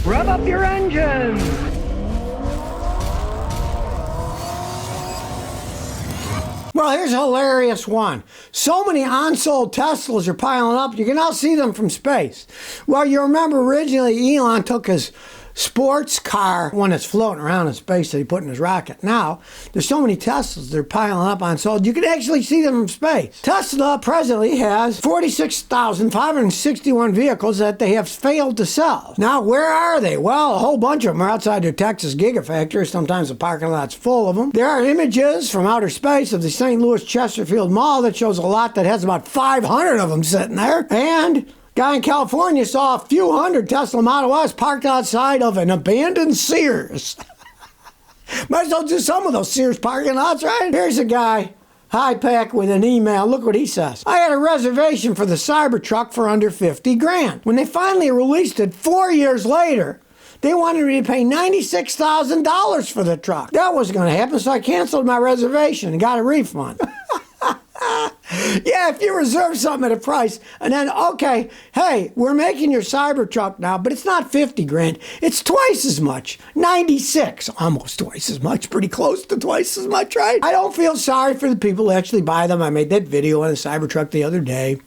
Rev up your engines! Well, here's a hilarious one. So many unsold Teslas are piling up, you can now see them from space. Well, you remember originally Elon took his sports car, one that's floating around in space that he put in his rocket. Now, there's so many Teslas that are piling up unsold, you can actually see them from space. Tesla presently has 46,561 vehicles that they have failed to sell. Now, where are they? Well, a whole bunch of them are outside their Texas Gigafactory. Sometimes the parking lot's full of them. There are images from outer space of the St. Louis Chesterfield Mall that shows a lot that has about 500 of them sitting there. And guy in California saw a few hundred Tesla Model S parked outside of an abandoned Sears. Might as well do some of those Sears parking lots, right? Here's a guy, high-pack, with an email. Look what he says. I had a reservation for the Cybertruck for under 50 grand. When they finally released it 4 years later, they wanted me to pay $96,000 for the truck. That wasn't going to happen, so I canceled my reservation and got a refund. Yeah, if you reserve something at a price, and then, okay, hey, we're making your Cybertruck now, but it's not 50 grand. It's twice as much. 96. Almost twice as much. Pretty close to twice as much, right? I don't feel sorry for the people who actually buy them. I made that video on the Cybertruck the other day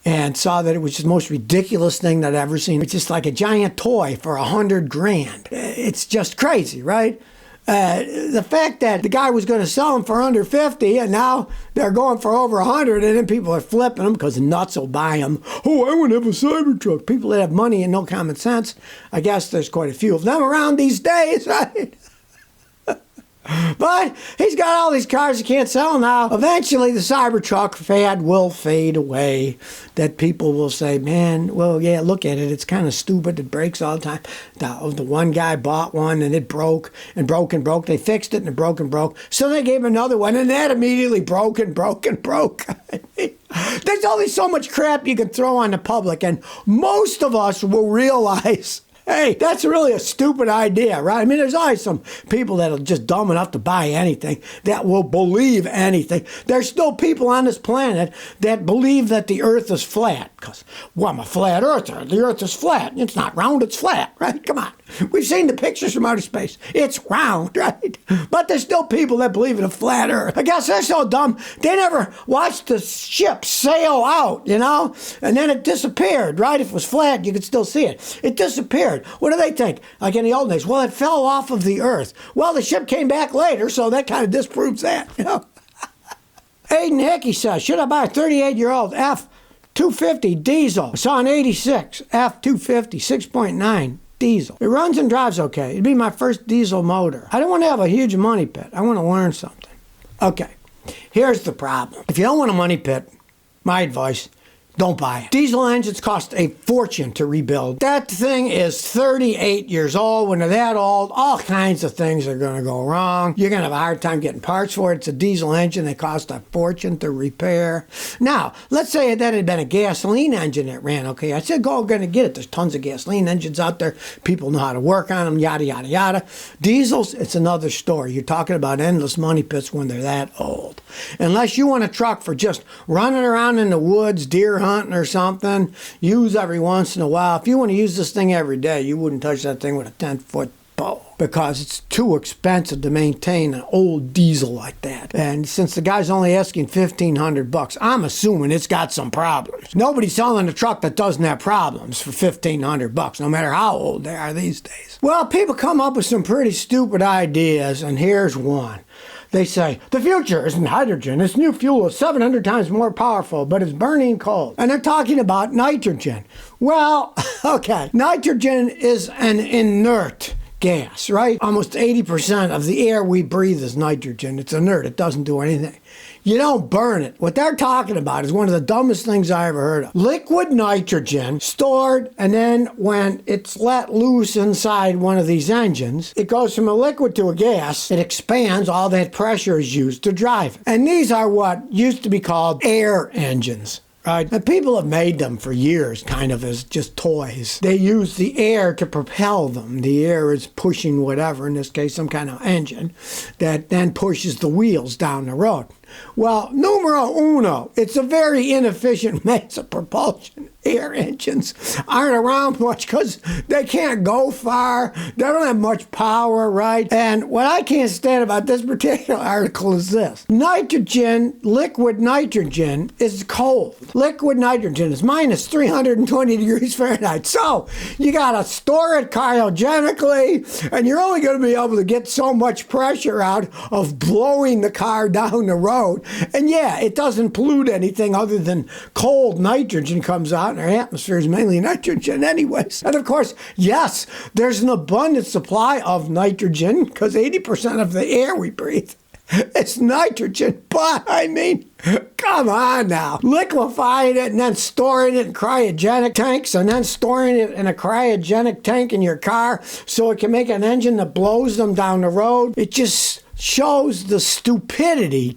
and saw that it was the most ridiculous thing that I've ever seen. It's just like a giant toy for 100 grand. It's just crazy, right? The fact that the guy was going to sell them for under 50 and now they're going for over 100, and then people are flipping them because nuts will buy them. Oh, I want to have a Cybertruck. People that have money and no common sense, I guess there's quite a few of them around these days, right? But he's got all these cars he can't sell now. Eventually, the Cybertruck fad will fade away. That people will say, man, well, yeah, look at it. It's kind of stupid. It breaks all the time. The one guy bought one, and it broke and broke and broke. They fixed it, and it broke and broke. So they gave him another one, and that immediately broke and broke and broke. There's only so much crap you can throw on the public, and most of us will realize, hey, that's really a stupid idea, right? I mean, there's always some people that are just dumb enough to buy anything, that will believe anything. There's still people on this planet that believe that the earth is flat. Because, well, I'm a flat earther. The earth is flat. It's not round, it's flat, right? Come on. We've seen the pictures from outer space. It's round, right? But there's still people that believe in a flat earth. I guess they're so dumb, they never watched the ship sail out, you know? And then it disappeared, right? If it was flat, you could still see it. It disappeared. What do they think? Like in the old days, well, it fell off of the earth. Well, the ship came back later, so that kind of disproves that, you know? Aiden Hickey says, should I buy a 38-year-old F-250 diesel? I saw an 86 F-250 6.9 diesel. It runs and drives okay. It'd be my first diesel motor. I don't want to have a huge money pit. I want to learn something. Okay, here's the problem. If you don't want a money pit, my advice, don't buy it. Diesel engines cost a fortune to rebuild. That thing is 38 years old. When they're that old, all kinds of things are going to go wrong. You're going to have a hard time getting parts for it. It's a diesel engine that cost a fortune to repair. Now, let's say that had been a gasoline engine that ran okay. I said, go, going to get it. There's tons of gasoline engines out there. People know how to work on them, yada, yada, yada. Diesels, it's another story. You're talking about endless money pits when they're that old. Unless you want a truck for just running around in the woods, deer hunting or something, use every once in a while. If you want to use this thing every day, you wouldn't touch that thing with a 10-foot pole because it's too expensive to maintain an old diesel like that. And since the guy's only asking $1,500, I'm assuming it's got some problems. Nobody's selling a truck that doesn't have problems for $1,500, no matter how old they are these days. Well, people come up with some pretty stupid ideas, and here's one. They say, the future isn't hydrogen. This new fuel is 700 times more powerful, but it's burning coal. And they're talking about nitrogen. Well, okay, nitrogen is an inert gas, right? Almost 80% of the air we breathe is nitrogen. It's inert. It doesn't do anything. You don't burn it. What they're talking about is one of the dumbest things I ever heard of. Liquid nitrogen stored, and then when it's let loose inside one of these engines, it goes from a liquid to a gas. It expands. All that pressure is used to drive it. And these are what used to be called air engines. Right? And people have made them for years, kind of as just toys. They use the air to propel them. The air is pushing whatever, in this case, some kind of engine, that then pushes the wheels down the road. Well, numero uno, it's a very inefficient means of propulsion. Air engines aren't around much because they can't go far. They don't have much power, right? And what I can't stand about this particular article is this. Nitrogen, liquid nitrogen, is cold. Liquid nitrogen is minus 320 degrees Fahrenheit. So you got to store it cryogenically, and you're only going to be able to get so much pressure out of blowing the car down the road. And yeah, it doesn't pollute anything other than cold nitrogen comes out, and our atmosphere is mainly nitrogen anyways. And of course, yes, there's an abundant supply of nitrogen because 80% of the air we breathe is nitrogen. But I mean, come on now. Liquefying it and then storing it in cryogenic tanks and then storing it in a cryogenic tank in your car so it can make an engine that blows them down the road. It just shows the stupidity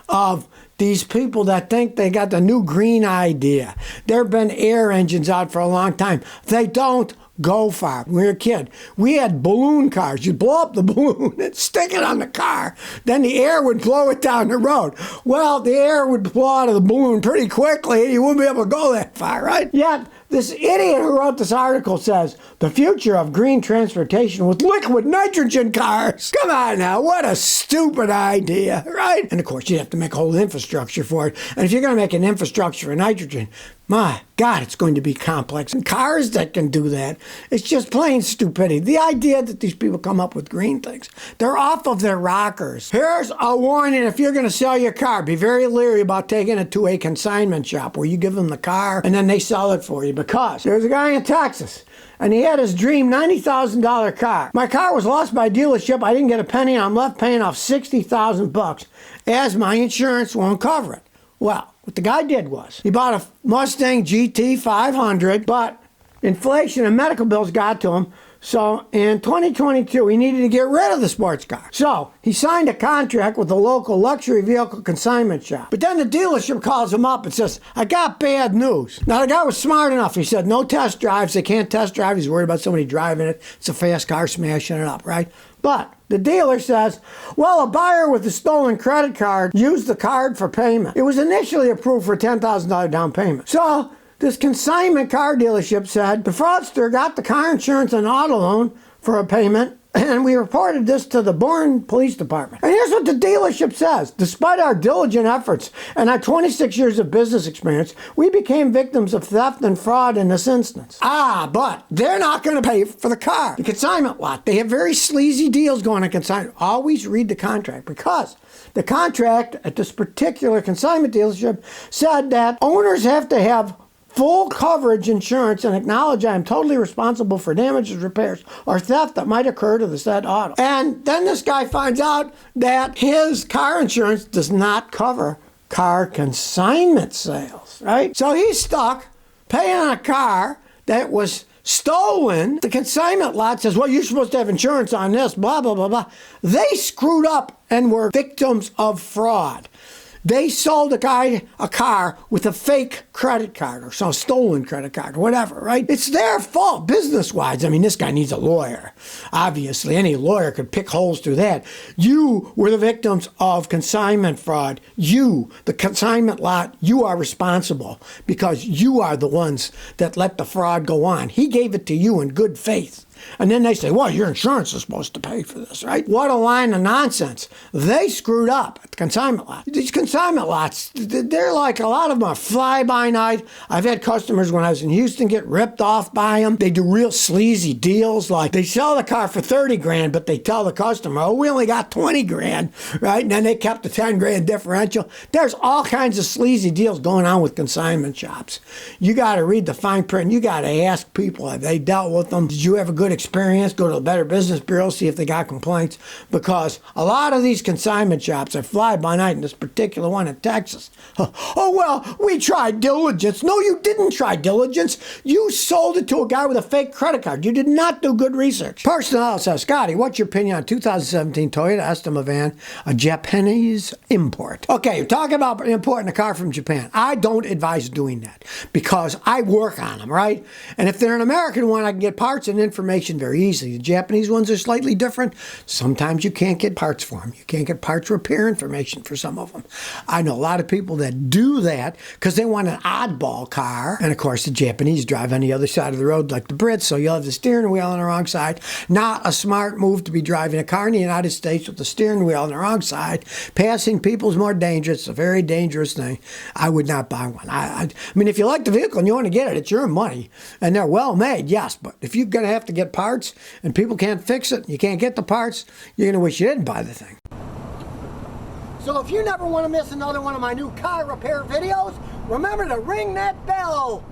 of these people that think they got the new green idea. There have been air engines out for a long time. They don't go far. When we were a kid, we had balloon cars. You'd blow up the balloon and stick it on the car. Then the air would blow it down the road. Well, the air would blow out of the balloon pretty quickly and you wouldn't be able to go that far, right? Yet, this idiot who wrote this article says, the future of green transportation with liquid nitrogen cars. Come on now, what a stupid idea, right? And of course, you have to make a whole infrastructure for it. And if you're going to make an infrastructure for nitrogen, my God, it's going to be complex. And cars that can do that, it's just plain stupidity. The idea that these people come up with green things, they're off of their rockers. Here's a warning: if you're going to sell your car, be very leery about taking it to a consignment shop where you give them the car and then they sell it for you. Because there's a guy in Texas, and he had his dream $90,000 car. My car was lost by dealership. I didn't get a penny, and I'm left paying off $60,000 as my insurance won't cover it. Well, what the guy did was he bought a Mustang GT 500, but inflation and medical bills got to him. So in 2022, he needed to get rid of the sports car. So he signed a contract with a local luxury vehicle consignment shop. But then the dealership calls him up and says, I got bad news. Now the guy was smart enough. He said, no test drives. They can't test drive. He's worried about somebody driving it. It's a fast car smashing it up, right? But the dealer says, well, a buyer with a stolen credit card used the card for payment. It was initially approved for a $10,000 down payment. So this consignment car dealership said the fraudster got the car insurance and auto loan for a payment, and we reported this to the Bourne Police Department. And here's what the dealership says. Despite our diligent efforts and our 26 years of business experience, we became victims of theft and fraud in this instance. But they're not going to pay for the car. The consignment lot, they have very sleazy deals going on consignment. Always read the contract, because the contract at this particular consignment dealership said that owners have to have full coverage insurance and acknowledge I am totally responsible for damages, repairs, or theft that might occur to the said auto. And then this guy finds out that his car insurance does not cover car consignment sales, right? So he's stuck paying on a car that was stolen. The consignment lot says, well, you're supposed to have insurance on this, blah, blah, blah, blah. They screwed up and were victims of fraud. They sold a guy a car with a fake credit card or some stolen credit card or whatever, right? It's their fault business-wise. I mean, this guy needs a lawyer. Obviously, any lawyer could pick holes through that. You were the victims of consignment fraud. You, the consignment lot, you are responsible because you are the ones that let the fraud go on. He gave it to you in good faith. And then they say, well, your insurance is supposed to pay for this, right? What a line of nonsense. They screwed up at the consignment lot. These consignment lots, they're like, a lot of them are fly-by-night. I've had customers when I was in Houston get ripped off by them. They do real sleazy deals, like they sell the car for 30 grand, but they tell the customer, oh, we only got 20 grand, right? And then they kept the 10 grand differential. There's all kinds of sleazy deals going on with consignment shops. You got to read the fine print. You got to ask people, have they dealt with them? Did you have a good experience? Go to the Better Business Bureau, see if they got complaints, because a lot of these consignment shops are fly-by-night, in this particular one in Texas. Oh, well, we tried diligence. No, you didn't try diligence. You sold it to a guy with a fake credit card. You did not do good research. Personnel says, Scotty, what's your opinion on 2017 Toyota Estima van, a Japanese import? Okay, you're talking about importing a car from Japan. I don't advise doing that because I work on them, right? And if they're an American one, I can get parts and information information very easily. The Japanese ones are slightly different. Sometimes you can't get parts for them. You can't get parts repair information for some of them. I know a lot of people that do that because they want an oddball car. And of course, the Japanese drive on the other side of the road like the Brits, so you'll have the steering wheel on the wrong side. Not a smart move to be driving a car in the United States with the steering wheel on the wrong side. Passing people is more dangerous. It's a very dangerous thing. I would not buy one. I mean, if you like the vehicle and you want to get it, it's your money. And they're well made, yes. But if you're going to have to get parts and people can't fix it, you can't get the parts, you're going to wish you didn't buy the thing. So if you never want to miss another one of my new car repair videos, remember to ring that bell.